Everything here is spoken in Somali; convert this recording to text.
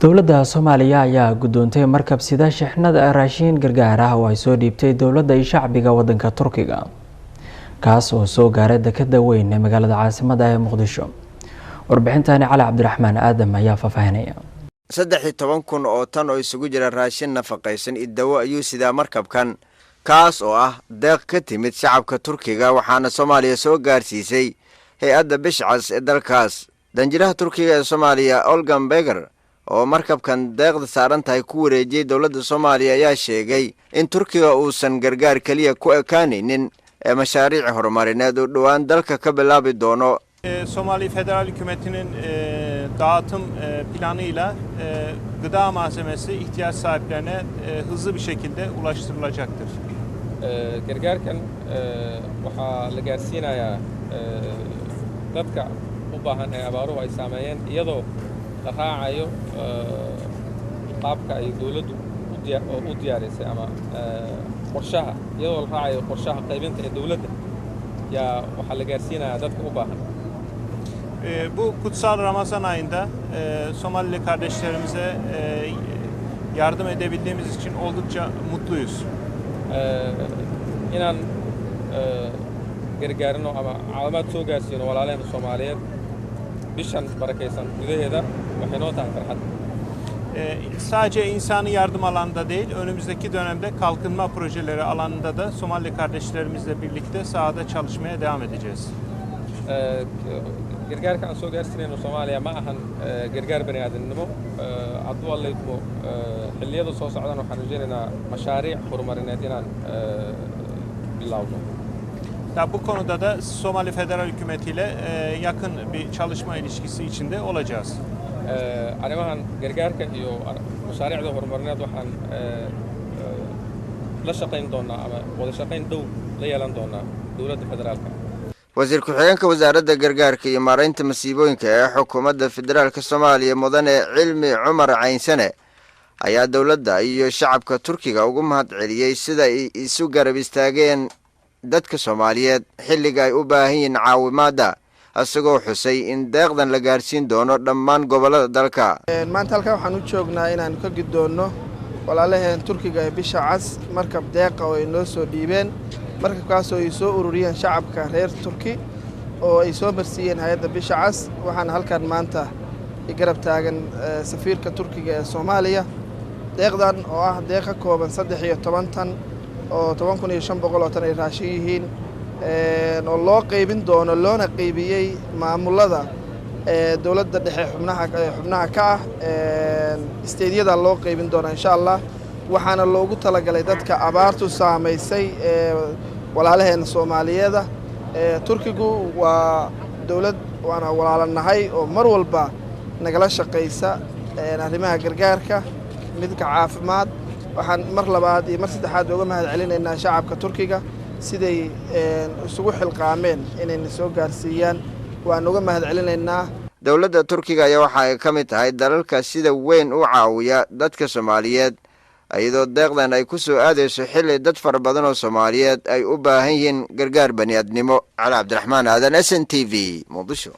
dowladda Soomaaliya ayaa gudoontay markab sida shixnada raashin gargaar ah oo ay soo dhiibtay dowladda iyo shacbiga wadanka Turkiga kaas oo soo gaaray dekedda weyn ee magaalada caasimadda ee Muqdisho. warbixintani Cali Cabdiraxmaan Aadam ayaa faafahinaya. 13,000 oo tan oo isugu jira raashin nafaqaysan idawo ayuu sidaa markabkan kaas oo ah deeq ka timid shacabka Turkiga waxaana Soomaaliya soo gaarsiisay hay'adda Bishcas ee dalkaas. danjiraha Turkiga ee Soomaaliya Olgan Beger oo markabkan deeqda saaran tahay ku wareejiyay dowladda Soomaaliya ayaa sheegay in Turkiga uusan gargaar kaliya ku ekaanaynin mashaariic horumarineed oo dhawaan dalka ka bilaabi doono. Somali Federal Hükümeti'nin dağıtım planıyla gıda malzemesi ihtiyaç sahiplerine hızlı bir şekilde ulaştırılacaktır. Gargaarkan waxaa la gaarsiinayaa dadka u baahan ee abaaruhu ay saameeyeen iyadoo la raacayo qaabka ay dawladdu u diyaarisay ama qorshaha iyadoo la raacayo qorshaha qaybinta ee dawladda yaa waxaa la gaarsiinayaa dadka u baahan. Bu kutsal Ramazan ayında Somalili kardeşlerimize yardım edebildiğimiz için oldukça mutluyuz. Inaan gargaarino ama caawimaad soo gaarsiino walaalaheenna Soomaaliyeed bishan barakaysan gudaheeda waxay noo tahay farxad. Sadece insani yardım alanında değil, önümüzdeki dönemde kalkınma projeleri alanında da Somali kardeşlerimizle birlikte sahada çalışmaya devam edeceğiz. gargaarka aan soo gaarsiinayno Soomaaliya ma ahan gargaar bani'aadamnimo hadduu alla idmo xilliyada soo socdaan waxaan rajaynaynaa mashaariic horumarineed inaan bilowno. Bu konuda da Somali Federal Hükümeti ile yakın bir çalışma ilişkisi içinde olacağız. Arrimahan gargaarka iyo mashaariicda horumarineed waxaan la shaqayn doonaa ama wada shaqayn dhow la yeelan doonaa dowladda federaalka. wasiir ku-xigeenka wasaaradda gargaarka iyo maaraynta masiibooyinka ee xukuumadda federaalka Soomaaliya mudane Cilmi Cumar Caynsane ayaa dowladda iyo shacabka Turkiga ugu mahad celiyay sida ay isu garab istaageen dadka Soomaaliyeed xilliga ay u baahan yihiin caawimaadda asagoo xusay in deeqdan la gaarsiin doono dhammaan gobollada dalka. maanta halkan waxaan u joognaa inaan ka gudoono walaalaheen Turkiga ee Bishcas markab deeq oo ay noo soo dhiibeen markabkaas oo ay soo ururiyeen shacabka reer Turki oo ay soo marsiiyeen hay'adda Bishcas waxaan halkan maanta garab taagan safiirka Turkiga ee Soomaaliya. deeqdan oo ah deeq ka kooban 13 tan oo 1500 oo tan ay raashin yihiin oo loo qaybin doono loona qaybiyay maamulada dowladda dhexe xubnaha ka ah isteediyada loo qaybin doono insha Allah waxaana loogu talagalay dadka abaartu saameysay walaalaheena Soomaaliyeed. Turkigu waa dowlad waana walaalanahay oo mar walba nagala shaqeysa arrimaha gargaarka midka caafimaad. waxaan mar labaad iyo mar saddexaad uga mahad celinaynaa shacabka Turkiga siday isugu xilqaameen inay soo gaarsiiyaan waan uga mahad celinaynaa. dowladda Turkiga ayaa waxa ay ka mid tahay dalalka sida weyn u caawiya dadka Soomaaliyeed ayadoo deeqdan ay ku soo aadayso xilli dad fara badan oo Soomaaliyeed ay u baahan yihiin gargaar bani'aadnimo. Cali Cabdiraxmaan Aadan, SNTV, Muqdisho.